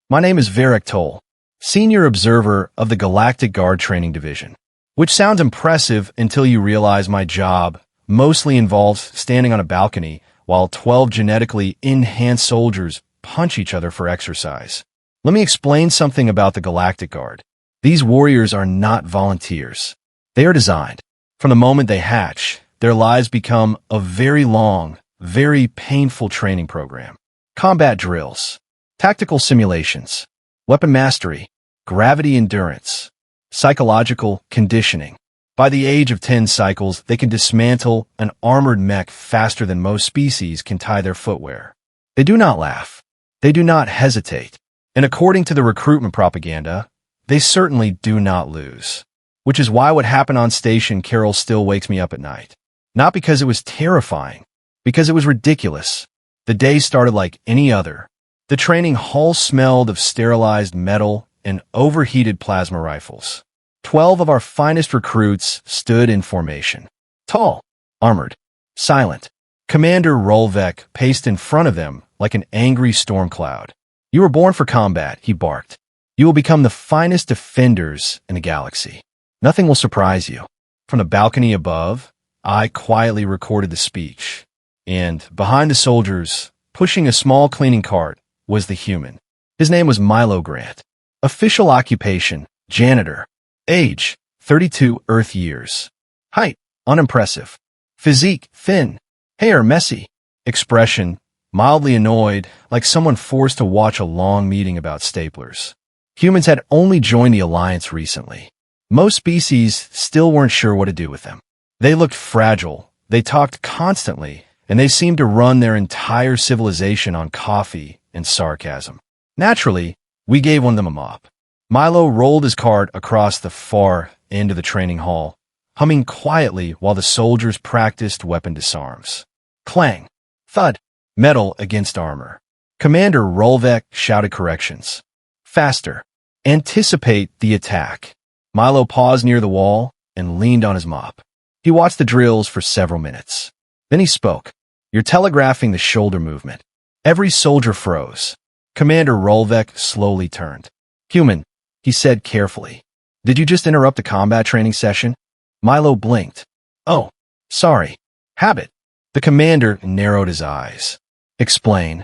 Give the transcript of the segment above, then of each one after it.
My name is Varric Toll, Senior Observer of the Galactic Guard Training Division, which sounds impressive until you realize my job mostly involves standing on a balcony while 12 genetically enhanced soldiers punch each other for exercise. Let me explain something about the Galactic Guard. These warriors are not volunteers. They are designed. From the moment they hatch, their lives become a very long, very painful training program. Combat drills, tactical simulations, weapon mastery, gravity endurance, psychological conditioning. By the age of 10 cycles, they can dismantle an armored mech faster than most species can tie their footwear. They do not laugh. They do not hesitate. And according to the recruitment propaganda, they certainly do not lose. Which is why what happened on Station Carol still wakes me up at night. Not because it was terrifying, because it was ridiculous. The day started like any other. The training hall smelled of sterilized metal and overheated plasma rifles. 12 of our finest recruits stood in formation. Tall, armored, silent. Commander Rolvek paced in front of them like an angry storm cloud. You were born for combat, he barked. You will become the finest defenders in the galaxy. Nothing will surprise you. From the balcony above, I quietly recorded the speech. And behind the soldiers, pushing a small cleaning cart, was the human. His name was Milo Grant. Official occupation, janitor. Age, 32 Earth years. Height, unimpressive. Physique, thin. Hair, messy. Expression, mildly annoyed, like someone forced to watch a long meeting about staplers. Humans had only joined the Alliance recently. Most species still weren't sure what to do with them. They looked fragile, they talked constantly, and they seemed to run their entire civilization on coffee and sarcasm. Naturally, we gave one of them a mop. Milo rolled his cart across the far end of the training hall, humming quietly while the soldiers practiced weapon disarms. Clang, thud, metal against armor. Commander Rolvek shouted corrections. Faster. Anticipate the attack. Milo paused near the wall and leaned on his mop. He watched the drills for several minutes. Then he spoke. You're telegraphing the shoulder movement. Every soldier froze. Commander Rolvek slowly turned. Human, he said carefully. Did you just interrupt a combat training session? Milo blinked. Oh, sorry. Habit. The commander narrowed his eyes. Explain.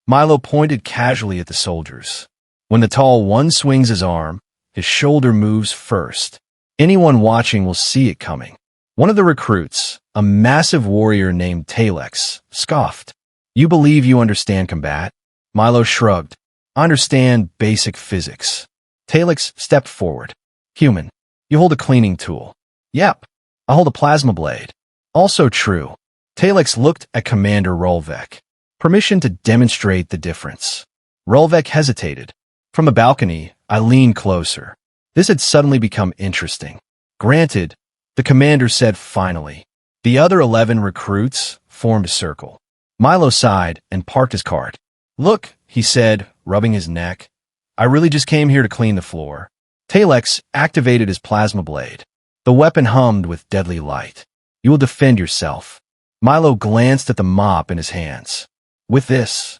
Milo pointed casually at the soldiers. When the tall one swings his arm, his shoulder moves first. Anyone watching will see it coming. One of the recruits, a massive warrior named Talex, scoffed. You believe you understand combat? Milo shrugged. I understand basic physics. Talex stepped forward. Human, you hold a cleaning tool. Yep, I hold a plasma blade. Also true. Talex looked at Commander Rolvek. Permission to demonstrate the difference. Rolvek hesitated. From the balcony, I leaned closer. This had suddenly become interesting. Granted, the commander said finally. The other 11 recruits formed a circle. Milo sighed and parked his cart. Look, he said, rubbing his neck. I really just came here to clean the floor. Talex activated his plasma blade. The weapon hummed with deadly light. You will defend yourself. Milo glanced at the mop in his hands. With this,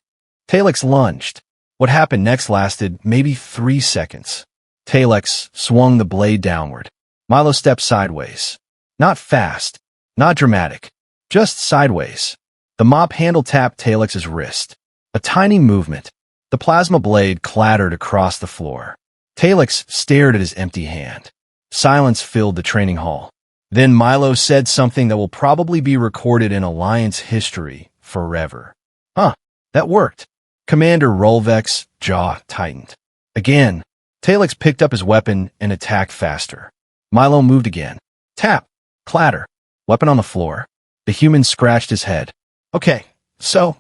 Talex lunged. What happened next lasted maybe 3 seconds. Talex swung the blade downward. Milo stepped sideways. Not fast, not dramatic, just sideways. The mop handle tapped Talex's wrist. A tiny movement. The plasma blade clattered across the floor. Talex stared at his empty hand. Silence filled the training hall. Then Milo said something that will probably be recorded in Alliance history forever. Huh, that worked. Commander Rolvek's jaw tightened. Again, Talex picked up his weapon and attacked faster. Milo moved again. Tap, clatter, weapon on the floor. The human scratched his head. Okay, so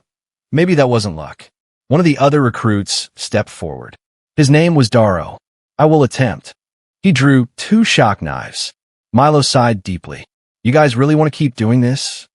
maybe that wasn't luck. One of the other recruits stepped forward. His name was Darrow. I will attempt. He drew 2 shock knives. Milo sighed deeply. You guys really want to keep doing this?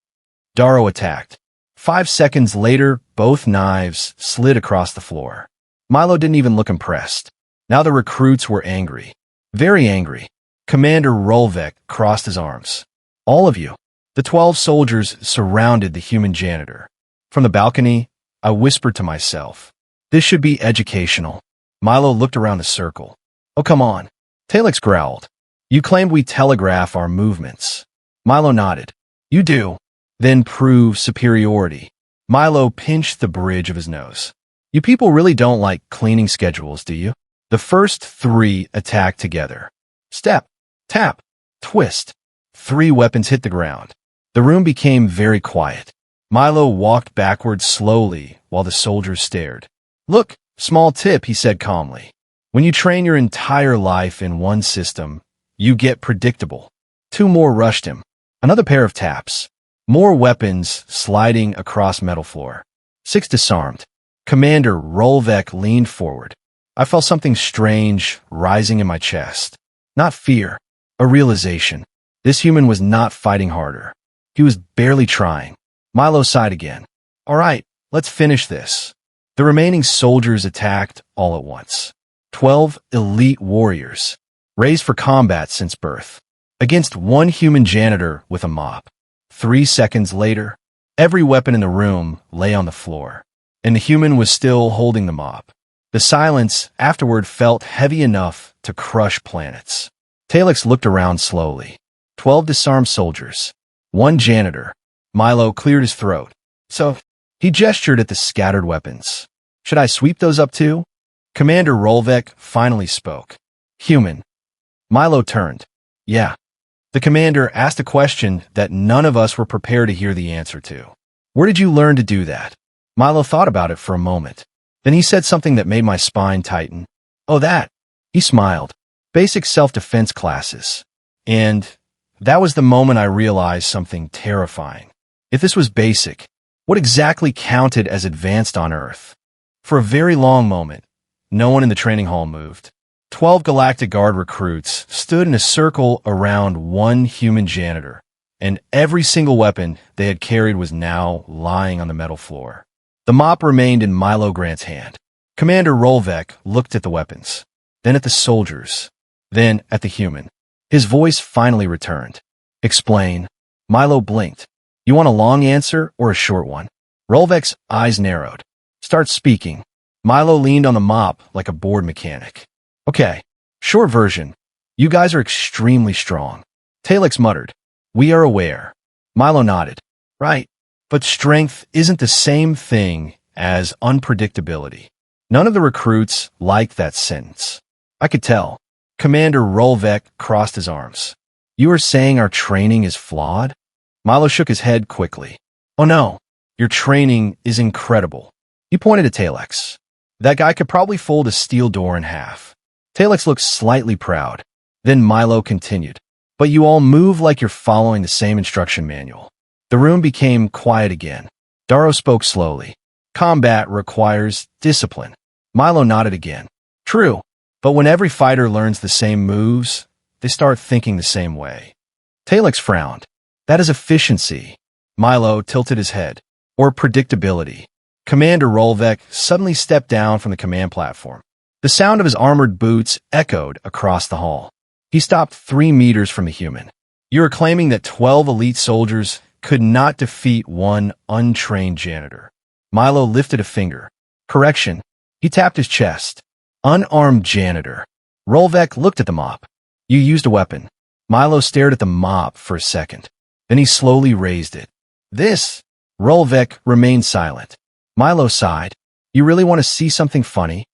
Darrow attacked. 5 seconds later, both knives slid across the floor. Milo didn't even look impressed. Now the recruits were angry. Very angry. Commander Rolvek crossed his arms. All of you. The 12 soldiers surrounded the human janitor. From the balcony, I whispered to myself. This should be educational. Milo looked around the circle. Oh, come on. Talix growled. You claimed we telegraph our movements. Milo nodded. You do. Then prove superiority. Milo pinched the bridge of his nose. You people really don't like cleaning schedules, do you? The first 3 attacked together. Step, tap, twist. 3 weapons hit the ground. The room became very quiet. Milo walked backwards slowly while the soldiers stared. Look, small tip, he said calmly. When you train your entire life in one system, you get predictable. 2 more rushed him. Another pair of taps. More weapons sliding across metal floor. 6 disarmed. Commander Rolvek leaned forward. I felt something strange rising in my chest. Not fear, a realization. This human was not fighting harder. He was barely trying. Milo sighed again. All right, let's finish this. The remaining soldiers attacked all at once. 12 elite warriors, raised for combat since birth, against 1 human janitor with a mop. 3 seconds later, every weapon in the room lay on the floor, and the human was still holding the mop. The silence afterward felt heavy enough to crush planets. Talix looked around slowly. 12 disarmed soldiers. 1 janitor. Milo cleared his throat. So, he gestured at the scattered weapons. Should I sweep those up too? Commander Rolvek finally spoke. Human. Milo turned. Yeah. The commander asked a question that none of us were prepared to hear the answer to. Where did you learn to do that? Milo thought about it for a moment. Then he said something that made my spine tighten. Oh, that. He smiled. Basic self-defense classes. And that was the moment I realized something terrifying. If this was basic, what exactly counted as advanced on Earth? For a very long moment, no one in the training hall moved. 12 Galactic Guard recruits stood in a circle around 1 human janitor, and every single weapon they had carried was now lying on the metal floor. The mop remained in Milo Grant's hand. Commander Rolvek looked at the weapons, then at the soldiers, then at the human. His voice finally returned. Explain. Milo blinked. You want a long answer or a short one? Rolvek's eyes narrowed. Start speaking. Milo leaned on the mop like a bored mechanic. Okay, short version. You guys are extremely strong. Talix muttered. We are aware. Milo nodded. Right. But strength isn't the same thing as unpredictability. None of the recruits liked that sentence. I could tell. Commander Rolvek crossed his arms. You are saying our training is flawed? Milo shook his head quickly. Oh no, your training is incredible. He pointed at Talix. That guy could probably fold a steel door in half. Talix looked slightly proud. Then Milo continued. But you all move like you're following the same instruction manual. The room became quiet again. Daro spoke slowly. Combat requires discipline. Milo nodded again. True, but when every fighter learns the same moves, they start thinking the same way. Talix frowned. That is efficiency. Milo tilted his head. Or predictability. Commander Rolvek suddenly stepped down from the command platform. The sound of his armored boots echoed across the hall. He stopped 3 meters from the human. You are claiming that 12 elite soldiers could not defeat 1 untrained janitor. Milo lifted a finger. Correction. He tapped his chest. Unarmed janitor. Rolvek looked at the mop. You used a weapon. Milo stared at the mop for a second. Then he slowly raised it. This. Rolvek remained silent. Milo sighed. You really want to see something funny?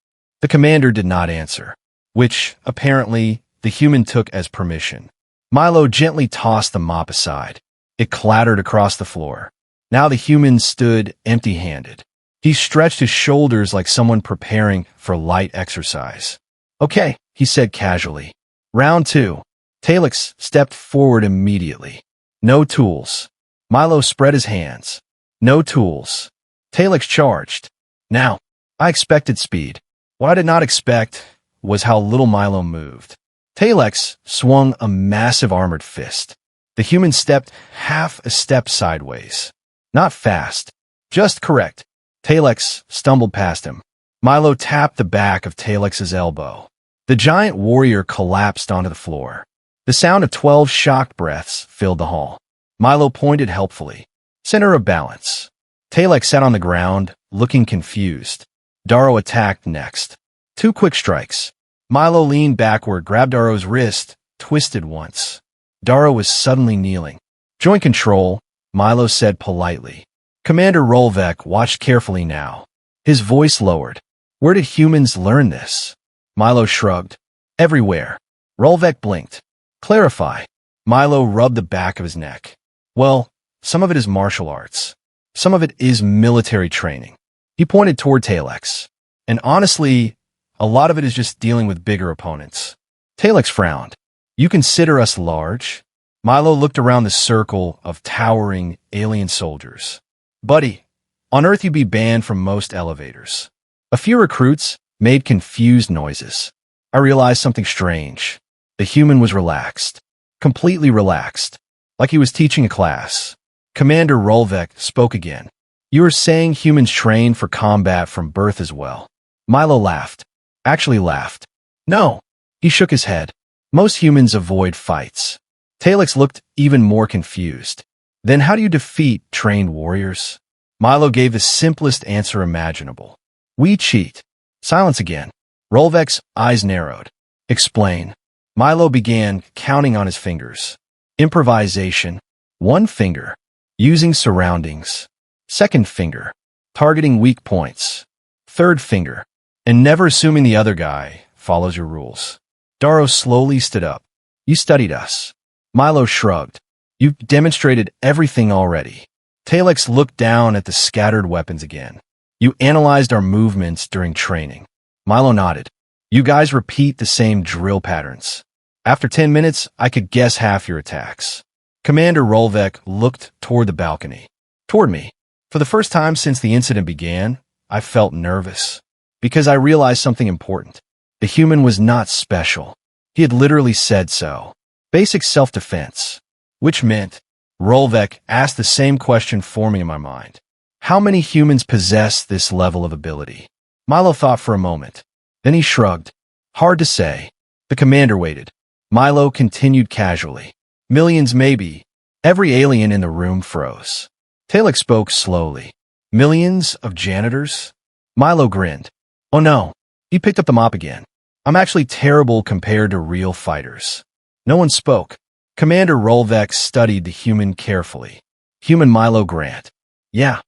The commander did not answer, which, apparently, the human took as permission. Milo gently tossed the mop aside. It clattered across the floor. Now the human stood empty-handed. He stretched his shoulders like someone preparing for light exercise. Okay, he said casually. Round 2. Talix stepped forward immediately. No tools. Milo spread his hands. No tools. Talix charged. Now, I expected speed. What I did not expect was how little Milo moved. Talix swung a massive armored fist. The human stepped half a step sideways. Not fast, just correct. Talix stumbled past him. Milo tapped the back of Talix's elbow. The giant warrior collapsed onto the floor. The sound of 12 shocked breaths filled the hall. Milo pointed helpfully. Center of balance. Talix sat on the ground, looking confused. Daro attacked next. 2 quick strikes. Milo leaned backward, grabbed Daro's wrist, twisted once. Daro was suddenly kneeling. Joint control, Milo said politely. Commander Rolvek watched carefully now. His voice lowered. Where did humans learn this? Milo shrugged. Everywhere. Rolvek blinked. Clarify. Milo rubbed the back of his neck. Well, some of it is martial arts. Some of it is military training. He pointed toward Talex. And honestly, a lot of it is just dealing with bigger opponents. Talex frowned. You consider us large? Milo looked around the circle of towering alien soldiers. Buddy, on Earth you'd be banned from most elevators. A few recruits made confused noises. I realized something strange. The human was relaxed. Completely relaxed. Like he was teaching a class. Commander Rolvek spoke again. You are saying humans train for combat from birth as well? Milo laughed. Actually laughed. No. He shook his head. Most humans avoid fights. Talex looked even more confused. Then how do you defeat trained warriors? Milo gave the simplest answer imaginable. We cheat. Silence again. Rolvek's eyes narrowed. Explain. Milo began counting on his fingers. Improvisation. 1 finger. Using surroundings. 2nd finger. Targeting weak points. 3rd finger. And never assuming the other guy follows your rules. Daro slowly stood up. You studied us. Milo shrugged. You've demonstrated everything already. Talex looked down at the scattered weapons again. You analyzed our movements during training. Milo nodded. You guys repeat the same drill patterns. After 10 minutes, I could guess half your attacks. Commander Rolvek looked toward the balcony. Toward me. For the first time since the incident began, I felt nervous. Because I realized something important. The human was not special. He had literally said so. Basic self-defense. Which meant, Rolvek asked the same question forming in my mind. How many humans possess this level of ability? Milo thought for a moment. Then he shrugged. Hard to say. The commander waited. Milo continued casually. Millions maybe. Every alien in the room froze. Talex spoke slowly. Millions of janitors? Milo grinned. Oh no. He picked up the mop again. I'm actually terrible compared to real fighters. No one spoke. Commander Rolvek studied the human carefully. Human Milo Grant. Yeah.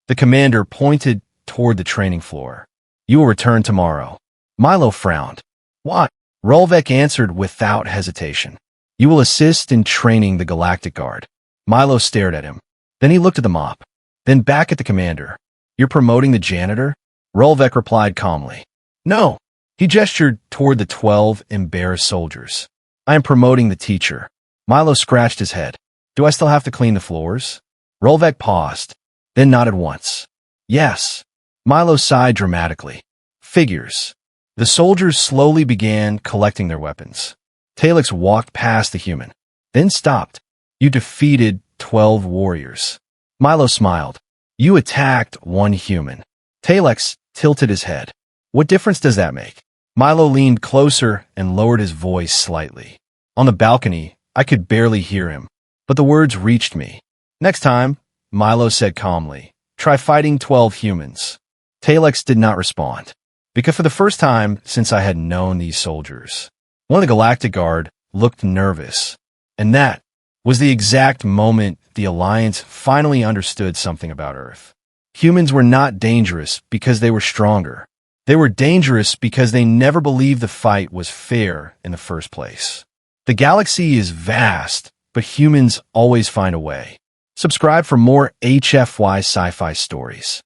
The commander pointed toward the training floor. You will return tomorrow. Milo frowned. Why? Rolvek answered without hesitation. You will assist in training the Galactic Guard. Milo stared at him. Then he looked at the mop. Then back at the commander. You're promoting the janitor? Rolvek replied calmly. No. He gestured toward the 12 embarrassed soldiers. I am promoting the teacher. Milo scratched his head. Do I still have to clean the floors? Rolvek paused, then nodded once. Yes. Milo sighed dramatically. Figures. The soldiers slowly began collecting their weapons. Talex walked past the human, then stopped. You defeated 12 warriors. Milo smiled. You attacked 1 human. Talex tilted his head. What difference does that make? Milo leaned closer and lowered his voice slightly. On the balcony, I could barely hear him, but the words reached me. Next time, Milo said calmly, try fighting 12 humans. Talex did not respond, because for the first time since I had known these soldiers, one of the Galactic Guard looked nervous, and that was the exact moment the Alliance finally understood something about Earth. Humans were not dangerous because they were stronger. They were dangerous because they never believed the fight was fair in the first place. The galaxy is vast, but humans always find a way. Subscribe for more HFY Sci-Fi stories.